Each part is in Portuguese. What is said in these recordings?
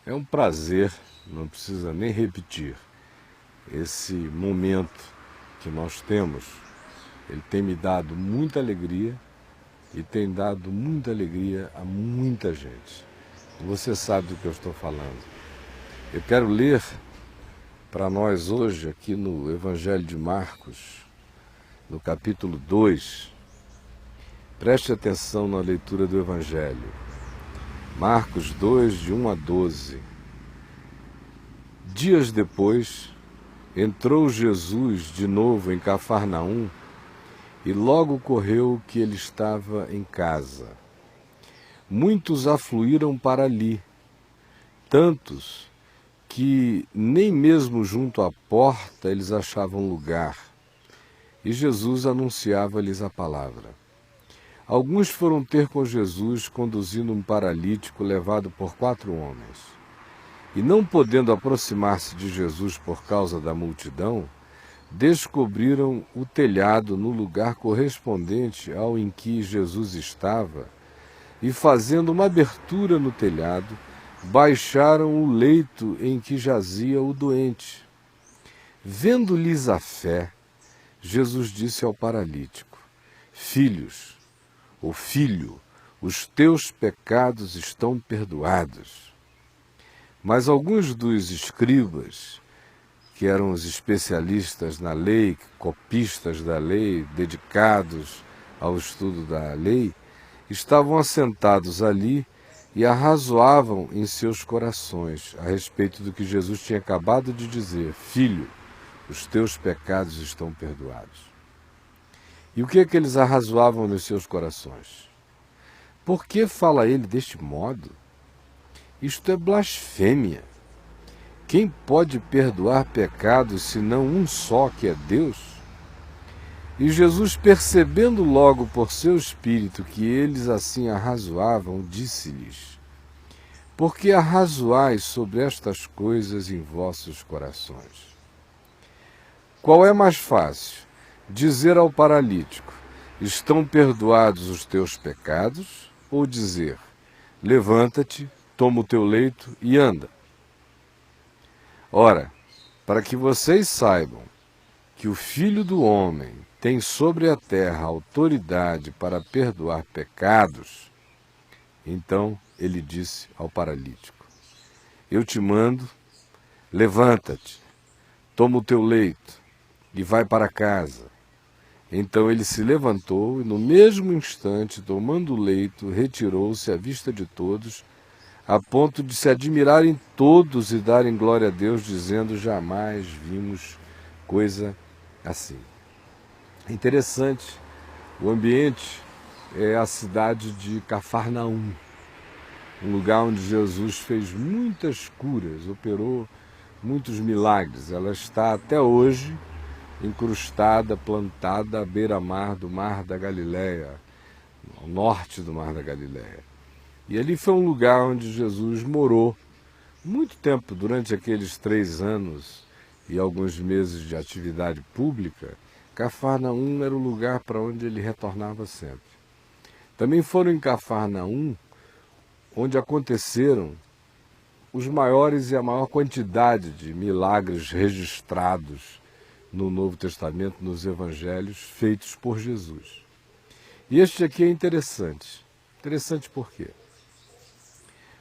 É um prazer, não precisa nem repetir, esse momento que nós temos. Ele tem me dado muita alegria e tem dado muita alegria a muita gente. Você sabe do que eu estou falando. Eu quero ler para nós hoje, aqui no Evangelho de Marcos, no capítulo 2. Preste atenção na leitura do Evangelho. Marcos 2, de 1 a 12. Dias depois, entrou Jesus de novo em Cafarnaum e logo correu que ele estava em casa. Muitos afluíram para ali, tantos que nem mesmo junto à porta eles achavam lugar, e Jesus anunciava-lhes a palavra. Alguns foram ter com Jesus conduzindo um paralítico levado por 4 homens. E não podendo aproximar-se de Jesus por causa da multidão, descobriram o telhado no lugar correspondente ao em que Jesus estava, e fazendo uma abertura no telhado, baixaram o leito em que jazia o doente. Vendo-lhes a fé, Jesus disse ao paralítico: Filho, os teus pecados estão perdoados. Mas alguns dos escribas, que eram os especialistas na lei, copistas da lei, dedicados ao estudo da lei, estavam assentados ali e arrazoavam em seus corações a respeito do que Jesus tinha acabado de dizer: Filho, os teus pecados estão perdoados. E o que é que eles arrazoavam nos seus corações? Por que fala ele deste modo? Isto é blasfêmia. Quem pode perdoar pecados senão um só, que é Deus? E Jesus, percebendo logo por seu espírito que eles assim arrazoavam, disse-lhes: Por que arrazoais sobre estas coisas em vossos corações? Qual é mais fácil? Dizer ao paralítico: Estão perdoados os teus pecados? Ou dizer: Levanta-te, toma o teu leito e anda? Ora, para que vocês saibam que o Filho do Homem tem sobre a terra autoridade para perdoar pecados, então ele disse ao paralítico: Eu te mando, levanta-te, toma o teu leito e vai para casa. Então ele se levantou e, no mesmo instante, tomando o leito, retirou-se à vista de todos, a ponto de se admirarem todos e darem glória a Deus, dizendo: Jamais vimos coisa assim. É interessante, o ambiente é a cidade de Cafarnaum, um lugar onde Jesus fez muitas curas, operou muitos milagres. Ela está até hoje incrustada, plantada à beira-mar do Mar da Galileia, ao norte do Mar da Galileia. E ali foi um lugar onde Jesus morou muito tempo, durante aqueles 3 anos e alguns meses de atividade pública. Cafarnaum era o lugar para onde ele retornava sempre. Também foram em Cafarnaum onde aconteceram os maiores e a maior quantidade de milagres registrados no Novo Testamento, nos Evangelhos, feitos por Jesus. E este aqui é interessante. Interessante por quê?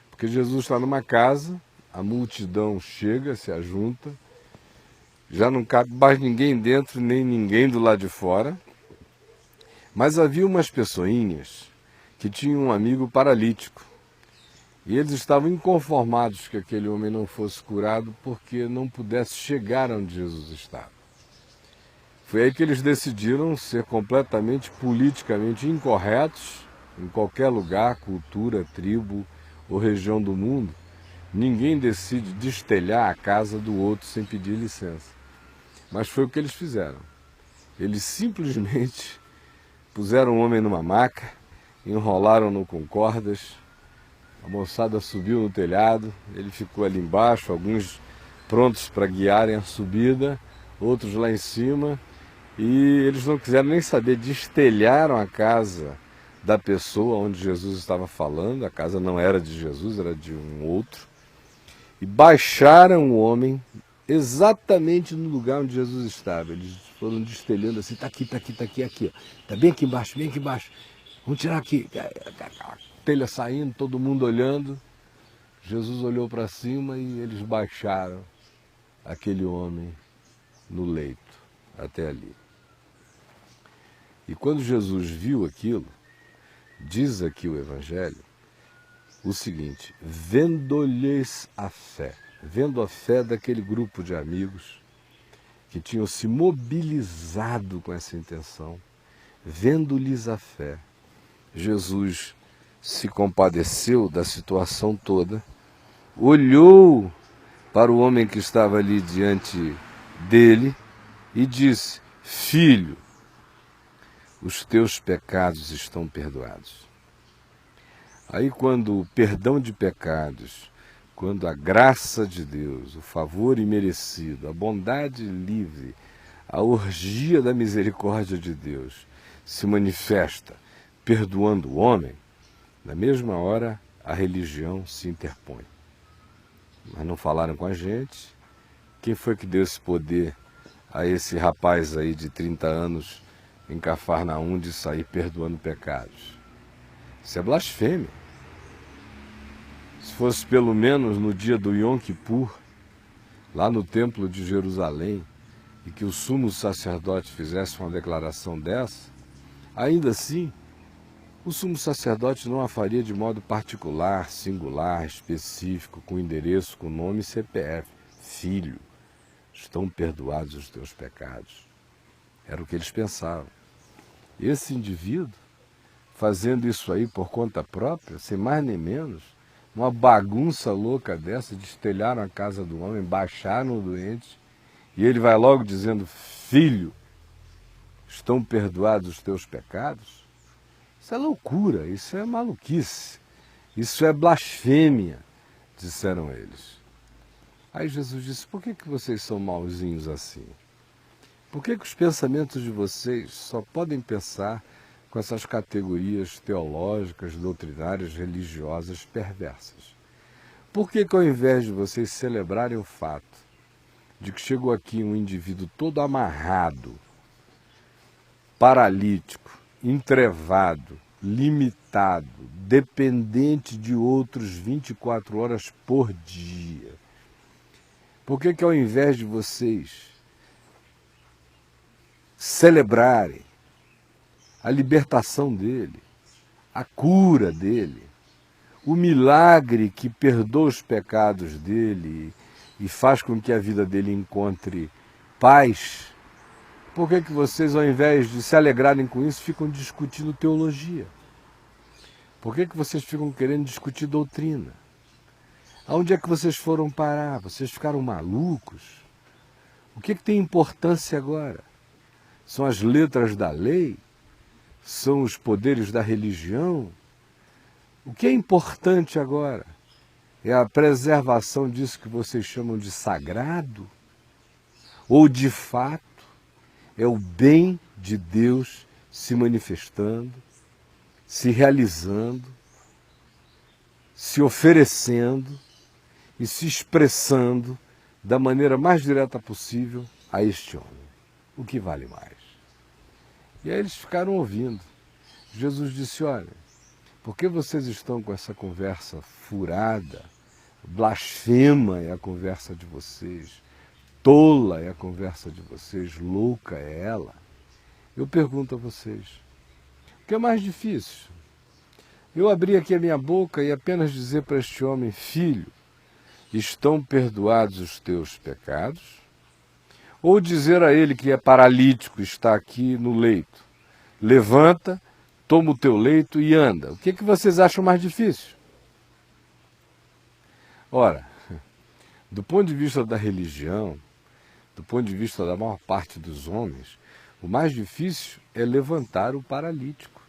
Porque Jesus está numa casa, a multidão chega, se ajunta, já não cabe mais ninguém dentro, nem ninguém do lado de fora, mas havia umas pessoinhas que tinham um amigo paralítico, e eles estavam inconformados que aquele homem não fosse curado porque não pudesse chegar onde Jesus estava. Foi aí que eles decidiram ser completamente politicamente incorretos. Em qualquer lugar, cultura, tribo ou região do mundo, ninguém decide destelhar a casa do outro sem pedir licença. Mas foi o que eles fizeram. Eles simplesmente puseram o homem numa maca, enrolaram-no com cordas, a moçada subiu no telhado, ele ficou ali embaixo, alguns prontos para guiarem a subida, outros lá em cima, e eles não quiseram nem saber, destelharam a casa da pessoa onde Jesus estava falando. A casa não era de Jesus, era de um outro, e baixaram o homem exatamente no lugar onde Jesus estava. Eles foram destelhando assim, está aqui, está aqui, está aqui, aqui. Está bem aqui embaixo, bem aqui embaixo. Vamos tirar aqui. A telha saindo, todo mundo olhando. Jesus olhou para cima e eles baixaram aquele homem no leito, até ali. E quando Jesus viu aquilo, diz aqui o Evangelho, o seguinte: vendo-lhes a fé, vendo a fé daquele grupo de amigos que tinham se mobilizado com essa intenção, vendo-lhes a fé, Jesus se compadeceu da situação toda, olhou para o homem que estava ali diante dele e disse: filho, os teus pecados estão perdoados. Aí, quando o perdão de pecados, quando a graça de Deus, o favor imerecido, a bondade livre, a orgia da misericórdia de Deus se manifesta perdoando o homem, na mesma hora a religião se interpõe. Mas não falaram com a gente. Quem foi que deu esse poder a esse rapaz aí de 30 anos em Cafarnaum de sair perdoando pecados? Isso é blasfêmia. Se fosse pelo menos no dia do Yom Kippur, lá no templo de Jerusalém, e que o sumo sacerdote fizesse uma declaração dessa, ainda assim, o sumo sacerdote não a faria de modo particular, singular, específico, com endereço, com nome e CPF. Filho, estão perdoados os teus pecados. Era o que eles pensavam. Esse indivíduo, fazendo isso aí por conta própria, sem mais nem menos, uma bagunça louca dessa, destelharam a casa do homem, baixaram o doente, e ele vai logo dizendo: filho, estão perdoados os teus pecados? Isso é loucura, isso é maluquice, isso é blasfêmia, disseram eles. Aí Jesus disse: por que vocês são mauzinhos assim? Por que os pensamentos de vocês só podem pensar com essas categorias teológicas, doutrinárias, religiosas perversas? Por que ao invés de vocês celebrarem o fato de que chegou aqui um indivíduo todo amarrado, paralítico, entrevado, limitado, dependente de outros 24 horas por dia, por que ao invés de vocês celebrarem a libertação dele, a cura dele, o milagre que perdoa os pecados dele e faz com que a vida dele encontre paz, por que vocês, ao invés de se alegrarem com isso, ficam discutindo teologia? Por que vocês ficam querendo discutir doutrina? Aonde é que vocês foram parar? Vocês ficaram malucos? O que tem importância agora? São as letras da lei? São os poderes da religião? O que é importante agora? É a preservação disso que vocês chamam de sagrado? Ou, de fato, é o bem de Deus se manifestando, se realizando, se oferecendo e se expressando da maneira mais direta possível a este homem? O que vale mais? E aí eles ficaram ouvindo. Jesus disse: olha, por que vocês estão com essa conversa furada? Blasfema é a conversa de vocês, tola é a conversa de vocês, louca é ela. Eu pergunto a vocês, o que é mais difícil? Eu abrir aqui a minha boca e apenas dizer para este homem: filho, estão perdoados os teus pecados? Ou dizer a ele que é paralítico, está aqui no leito: levanta, toma o teu leito e anda. O que vocês acham mais difícil? Ora, do ponto de vista da religião, do ponto de vista da maior parte dos homens, o mais difícil é levantar o paralítico.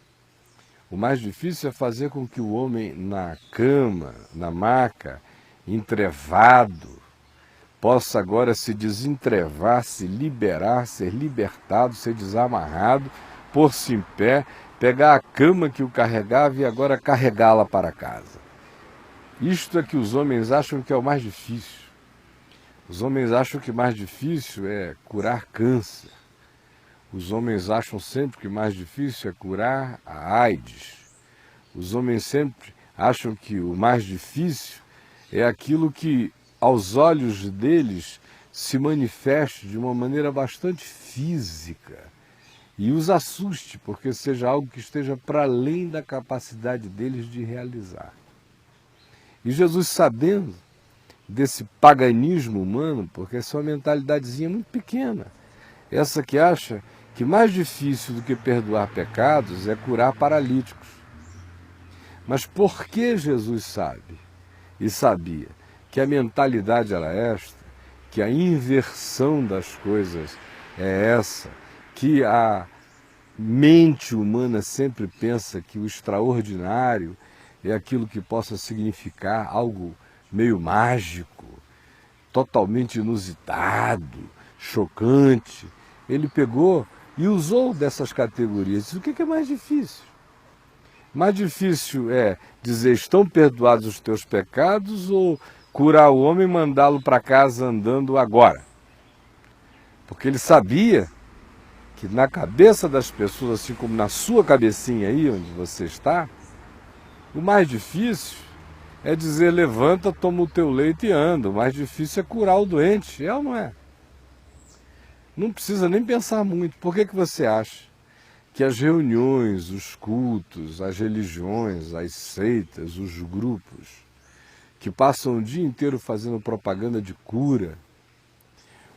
O mais difícil é fazer com que o homem na cama, na maca, entrevado, possa agora se desentrevar, se liberar, ser libertado, ser desamarrado, pôr-se em pé, pegar a cama que o carregava e agora carregá-la para casa. Isto é que os homens acham que é o mais difícil. Os homens acham que o mais difícil é curar câncer. Os homens acham sempre que o mais difícil é curar a AIDS. Os homens sempre acham que o mais difícil é aquilo que, aos olhos deles, se manifeste de uma maneira bastante física e os assuste, porque seja algo que esteja para além da capacidade deles de realizar. E Jesus, sabendo desse paganismo humano, porque essa é uma mentalidadezinha muito pequena, essa que acha que mais difícil do que perdoar pecados é curar paralíticos. Mas por que Jesus sabe e sabia que a mentalidade era esta, que a inversão das coisas é essa, que a mente humana sempre pensa que o extraordinário é aquilo que possa significar algo meio mágico, totalmente inusitado, chocante? Ele pegou e usou dessas categorias. O que é mais difícil? Mais difícil é dizer: estão perdoados os teus pecados, ou curar o homem e mandá-lo para casa andando agora? Porque ele sabia que na cabeça das pessoas, assim como na sua cabecinha aí onde você está, o mais difícil é dizer: levanta, toma o teu leito e anda. O mais difícil é curar o doente, é ou não é? Não precisa nem pensar muito. Por que você acha que as reuniões, os cultos, as religiões, as seitas, os grupos, que passam o dia inteiro fazendo propaganda de cura,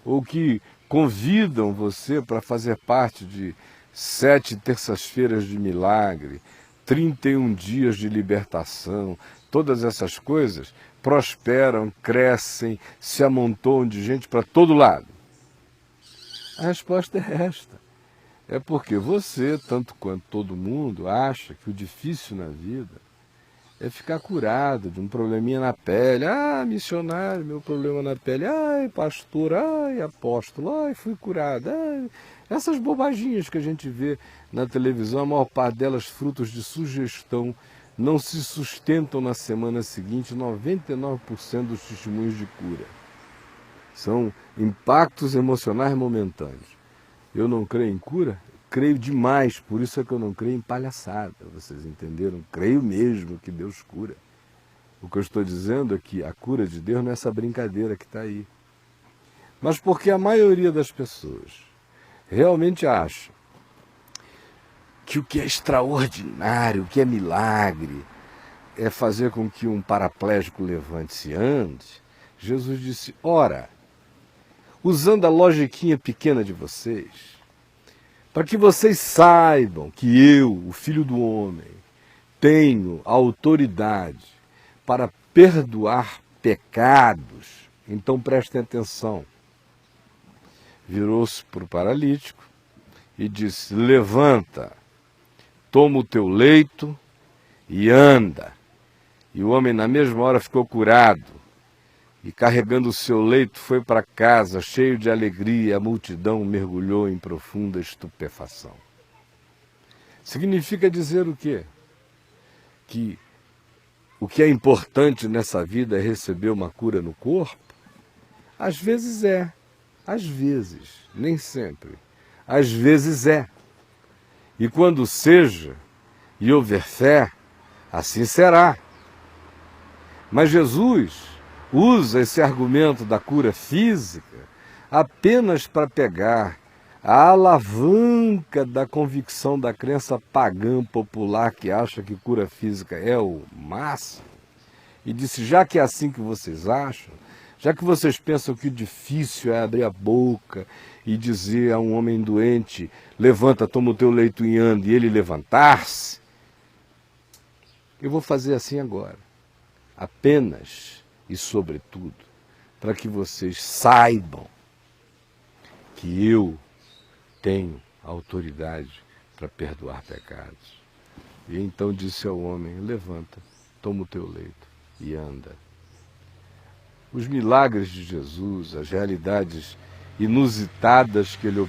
ou que convidam você para fazer parte de 7 terças-feiras de milagre, 31 dias de libertação, todas essas coisas prosperam, crescem, se amontoam de gente para todo lado? A resposta é esta. É porque você, tanto quanto todo mundo, acha que o difícil na vida é ficar curado de um probleminha na pele. Ah, missionário, meu problema na pele. Ai, pastor, ai, apóstolo, ai, fui curado. Ai. Essas bobaginhas que a gente vê na televisão, a maior parte delas frutos de sugestão, não se sustentam na semana seguinte. 99% dos testemunhos de cura são impactos emocionais momentâneos. Eu não creio em cura? Creio demais, por isso é que eu não creio em palhaçada, vocês entenderam? Creio mesmo que Deus cura. O que eu estou dizendo é que a cura de Deus não é essa brincadeira que está aí. Mas porque a maioria das pessoas realmente acha que o que é extraordinário, o que é milagre, é fazer com que um paraplégico levante-se e ande, Jesus disse: ora, usando a logiquinha pequena de vocês, para que vocês saibam que eu, o Filho do Homem, tenho autoridade para perdoar pecados, então prestem atenção. Virou-se para o paralítico e disse: levanta, toma o teu leito e anda. E o homem na mesma hora ficou curado. E carregando o seu leito foi para casa, cheio de alegria, a multidão mergulhou em profunda estupefação. Significa dizer o quê? Que o que é importante nessa vida é receber uma cura no corpo? Às vezes é, às vezes, nem sempre. Às vezes é. E quando seja e houver fé, assim será. Mas Jesus usa esse argumento da cura física apenas para pegar a alavanca da convicção da crença pagã popular que acha que cura física é o máximo, e disse: já que é assim que vocês acham, já que vocês pensam que o difícil é abrir a boca e dizer a um homem doente: levanta, toma o teu leito e anda, e ele levantar-se, eu vou fazer assim agora, apenas e sobretudo, para que vocês saibam que eu tenho autoridade para perdoar pecados. E então disse ao homem: levanta, toma o teu leito e anda. Os milagres de Jesus, as realidades inusitadas que ele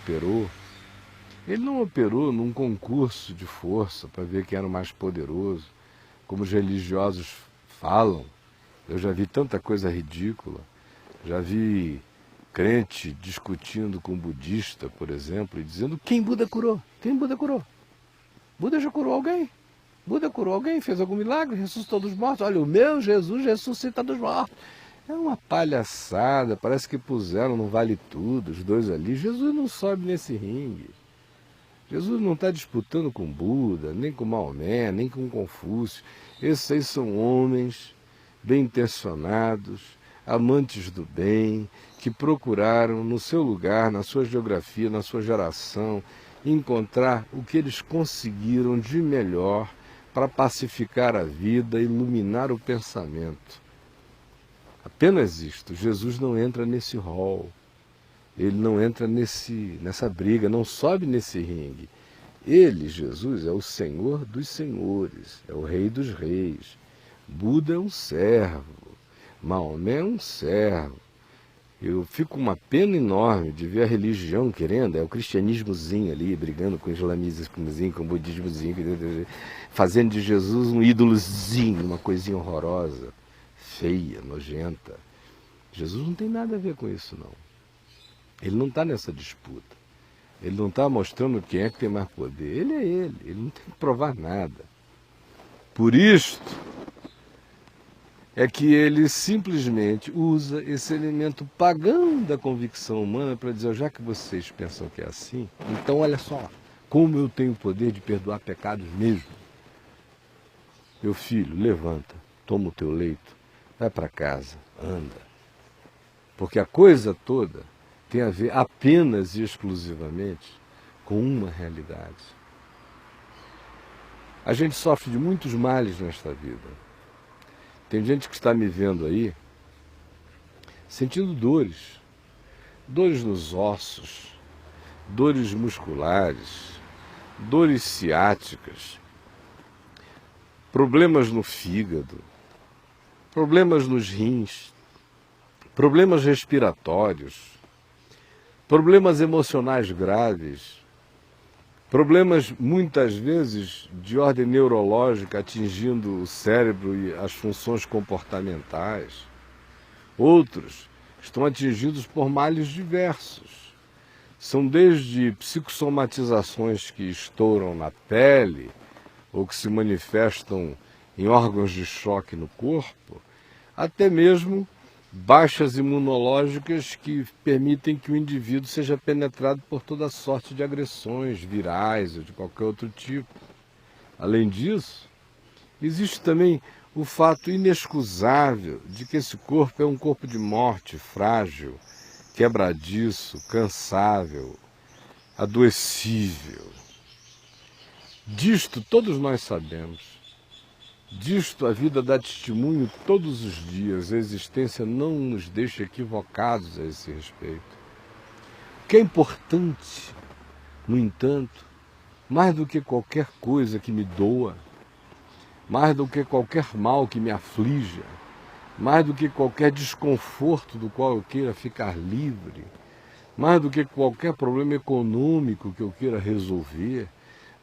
não operou num concurso de força para ver quem era o mais poderoso, como os religiosos falam. Eu já vi tanta coisa ridícula, já vi crente discutindo com budista, por exemplo, e dizendo quem Buda curou? Quem Buda curou? Buda já curou alguém? Buda curou alguém? Fez algum milagre? Ressuscitou dos mortos? Olha, o meu Jesus ressuscita dos mortos. É uma palhaçada, parece que puseram no vale tudo, os dois ali. Jesus não sobe nesse ringue. Jesus não está disputando com Buda, nem com Maomé, nem com Confúcio. Esses aí são homens bem intencionados, amantes do bem, que procuraram no seu lugar, na sua geografia, na sua geração, encontrar o que eles conseguiram de melhor para pacificar a vida, iluminar o pensamento. Apenas isto. Jesus não entra nesse rol, ele não entra nessa briga, não sobe nesse ringue. Ele, Jesus, é o Senhor dos senhores, é o Rei dos reis. Buda é um servo, Maomé é um servo. Eu fico com uma pena enorme de ver a religião querendo, é o cristianismozinho ali, brigando com o islamismozinho, com o budismozinho, fazendo de Jesus um ídolozinho, uma coisinha horrorosa, feia, nojenta. Jesus não tem nada a ver com isso, não. Ele não está nessa disputa. Ele não está mostrando quem é que tem mais poder. Ele é ele não tem que provar nada. Por isto é que ele simplesmente usa esse elemento pagão da convicção humana para dizer, já que vocês pensam que é assim, então olha só, como eu tenho o poder de perdoar pecados mesmo. Meu filho, levanta, toma o teu leito, vai para casa, anda. Porque a coisa toda tem a ver apenas e exclusivamente com uma realidade. A gente sofre de muitos males nesta vida. Tem gente que está me vendo aí sentindo dores. Dores nos ossos, dores musculares, dores ciáticas, problemas no fígado, problemas nos rins, problemas respiratórios, problemas emocionais graves, problemas muitas vezes de ordem neurológica atingindo o cérebro e as funções comportamentais. Outros estão atingidos por males diversos. São desde psicossomatizações que estouram na pele ou que se manifestam em órgãos de choque no corpo, até mesmo baixas imunológicas que permitem que o indivíduo seja penetrado por toda sorte de agressões virais ou de qualquer outro tipo. Além disso, existe também o fato inexcusável de que esse corpo é um corpo de morte, frágil, quebradiço, cansável, adoecível. Disto todos nós sabemos. Disto a vida dá testemunho todos os dias, a existência não nos deixa equivocados a esse respeito. O que é importante, no entanto, mais do que qualquer coisa que me doa, mais do que qualquer mal que me aflija, mais do que qualquer desconforto do qual eu queira ficar livre, mais do que qualquer problema econômico que eu queira resolver,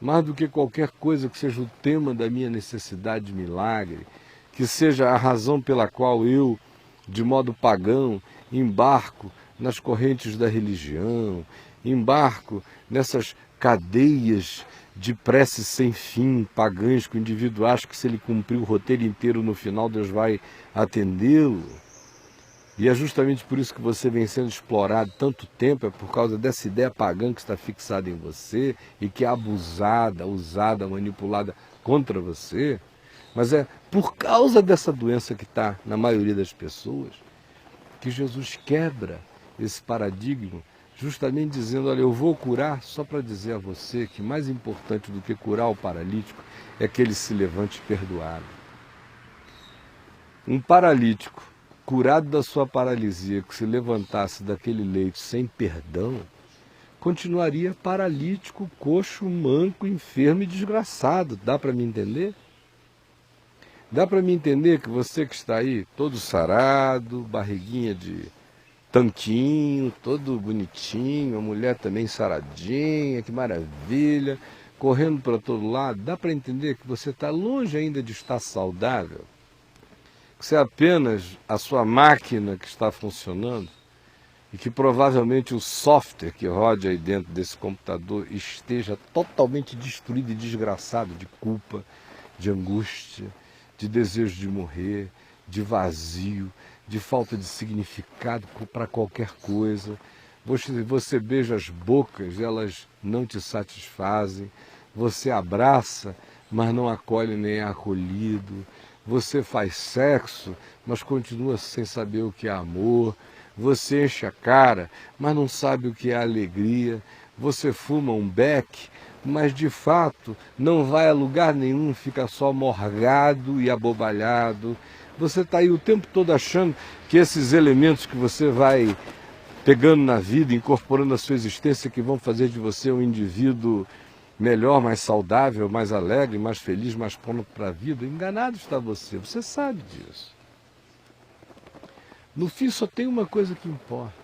mais do que qualquer coisa que seja o tema da minha necessidade de milagre, que seja a razão pela qual eu, de modo pagão, embarco nas correntes da religião, embarco nessas cadeias de preces sem fim, pagãs, que o indivíduo acha que se ele cumprir o roteiro inteiro, no final Deus vai atendê-lo. E é justamente por isso que você vem sendo explorado tanto tempo, é por causa dessa ideia pagã que está fixada em você e que é abusada, usada, manipulada contra você. Mas é por causa dessa doença que está na maioria das pessoas que Jesus quebra esse paradigma, justamente dizendo, olha, eu vou curar só para dizer a você que mais importante do que curar o paralítico é que ele se levante perdoado. Um paralítico curado da sua paralisia, que se levantasse daquele leito sem perdão, continuaria paralítico, coxo, manco, enfermo e desgraçado. Dá para me entender? Dá para me entender que você que está aí, todo sarado, barriguinha de tanquinho, todo bonitinho, a mulher também saradinha, que maravilha, correndo para todo lado, dá para entender que você está longe ainda de estar saudável? Você é apenas a sua máquina que está funcionando e que provavelmente o software que roda aí dentro desse computador esteja totalmente destruído e desgraçado de culpa, de angústia, de desejo de morrer, de vazio, de falta de significado para qualquer coisa. Você beija as bocas, elas não te satisfazem. Você abraça, mas não acolhe nem é acolhido. Você faz sexo, mas continua sem saber o que é amor. Você enche a cara, mas não sabe o que é alegria. Você fuma um beck, mas de fato não vai a lugar nenhum, fica só morgado e abobalhado. Você está aí o tempo todo achando que esses elementos que você vai pegando na vida, incorporando a sua existência, que vão fazer de você um indivíduo melhor, mais saudável, mais alegre, mais feliz, mais pronto para a vida. Enganado está você, você sabe disso. No fim só tem uma coisa que importa.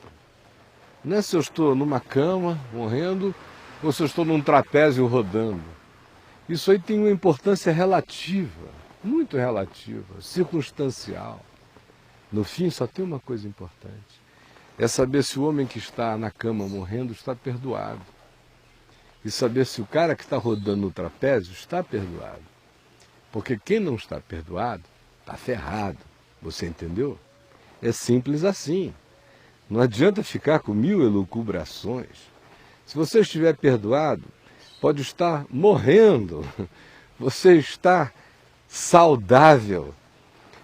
Não é se eu estou numa cama, morrendo, ou se eu estou num trapézio rodando. Isso aí tem uma importância relativa, muito relativa, circunstancial. No fim só tem uma coisa importante. É saber se o homem que está na cama morrendo está perdoado. E saber se o cara que está rodando no trapézio está perdoado. Porque quem não está perdoado, está ferrado. Você entendeu? É simples assim. Não adianta ficar com 1000 elucubrações. Se você estiver perdoado, pode estar morrendo. Você está saudável.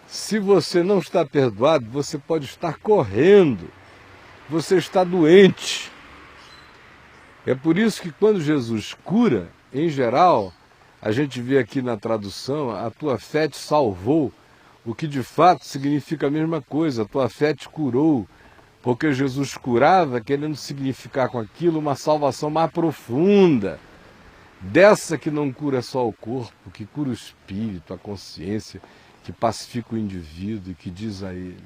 Se você não está perdoado, você pode estar correndo. Você está doente. É por isso que quando Jesus cura, em geral, a gente vê aqui na tradução, a tua fé te salvou, o que de fato significa a mesma coisa, a tua fé te curou, porque Jesus curava querendo significar com aquilo uma salvação mais profunda, dessa que não cura só o corpo, que cura o espírito, a consciência, que pacifica o indivíduo e que diz a ele: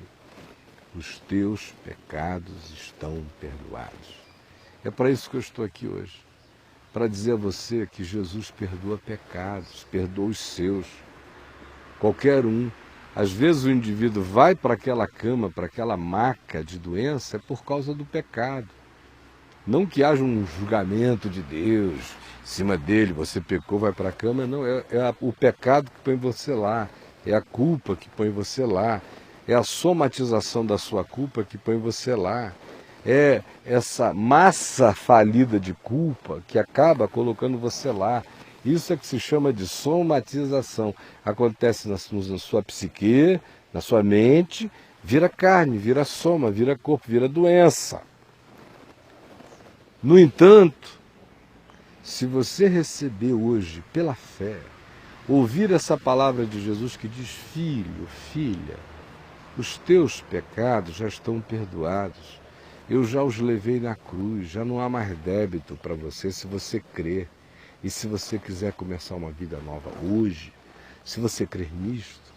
os teus pecados estão perdoados. É para isso que eu estou aqui hoje, para dizer a você que Jesus perdoa pecados, perdoa os seus, qualquer um. Às vezes o indivíduo vai para aquela cama, para aquela maca de doença, é por causa do pecado. Não que haja um julgamento de Deus em cima dele, você pecou, vai para a cama, não, é o pecado que põe você lá, é a culpa que põe você lá, é a somatização da sua culpa que põe você lá. É essa massa falida de culpa que acaba colocando você lá. Isso é que se chama de somatização. Acontece na sua psique, na sua mente, vira carne, vira soma, vira corpo, vira doença. No entanto, se você receber hoje, pela fé, ouvir essa palavra de Jesus que diz: filho, filha, os teus pecados já estão perdoados. Eu já os levei na cruz, já não há mais débito para você se você crer. E se você quiser começar uma vida nova hoje, se você crer nisto,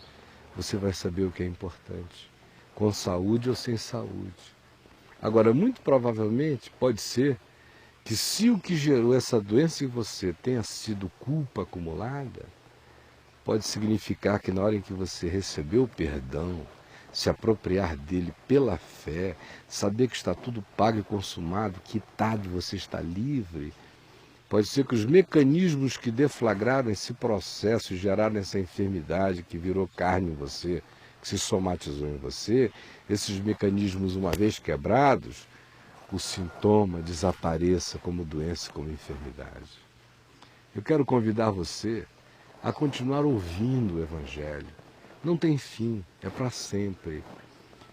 você vai saber o que é importante, com saúde ou sem saúde. Agora, muito provavelmente, pode ser que se o que gerou essa doença em você tenha sido culpa acumulada, pode significar que na hora em que você recebeu o perdão, se apropriar dele pela fé, saber que está tudo pago e consumado, quitado, você está livre, pode ser que os mecanismos que deflagraram esse processo, geraram essa enfermidade que virou carne em você, que se somatizou em você, esses mecanismos, uma vez quebrados, o sintoma desapareça como doença, como enfermidade. Eu quero convidar você a continuar ouvindo o Evangelho. Não tem fim, é para sempre.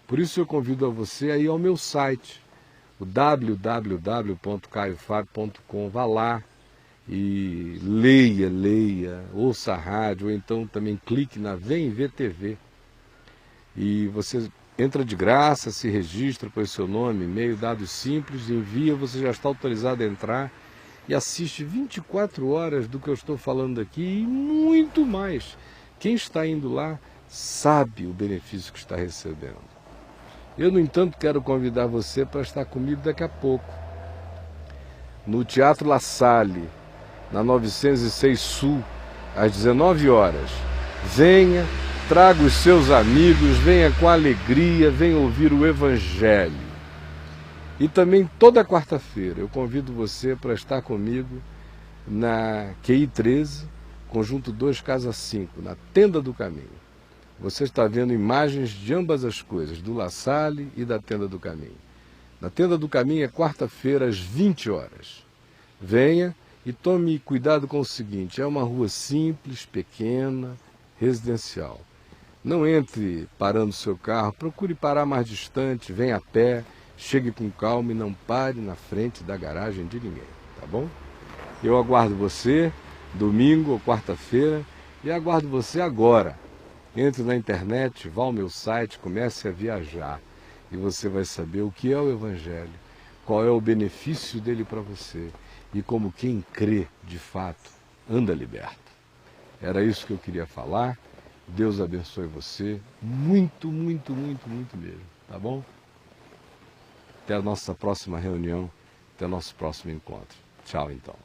Por isso eu convido a você a ir ao meu site, o www.caiofabio.com. Vá lá e leia, ouça a rádio, ou então também clique na Vem Ver TV. E você entra de graça, se registra com o seu nome, e-mail, dados simples, envia, você já está autorizado a entrar e assiste 24 horas do que eu estou falando aqui e muito mais. Quem está indo lá sabe o benefício que está recebendo. Eu, no entanto, quero convidar você para estar comigo daqui a pouco, no Teatro La Salle, na 906 Sul, às 19 horas. Venha, traga os seus amigos, venha com alegria, venha ouvir o Evangelho. E também toda quarta-feira eu convido você para estar comigo na QI 13, Conjunto 2, Casa 5, na Tenda do Caminho. Você está vendo imagens de ambas as coisas, do La Salle e da Tenda do Caminho. Na Tenda do Caminho é quarta-feira às 20 horas. Venha e tome cuidado com o seguinte, é uma rua simples, pequena, residencial. Não entre parando seu carro, procure parar mais distante, venha a pé, chegue com calma e não pare na frente da garagem de ninguém, tá bom? Eu aguardo você domingo ou quarta-feira e aguardo você agora. Entre na internet, vá ao meu site, comece a viajar e você vai saber o que é o Evangelho, qual é o benefício dele para você e como quem crê de fato anda liberto. Era isso que eu queria falar. Deus abençoe você muito, muito, muito, muito mesmo, tá bom? Até a nossa próxima reunião, até o nosso próximo encontro. Tchau, então.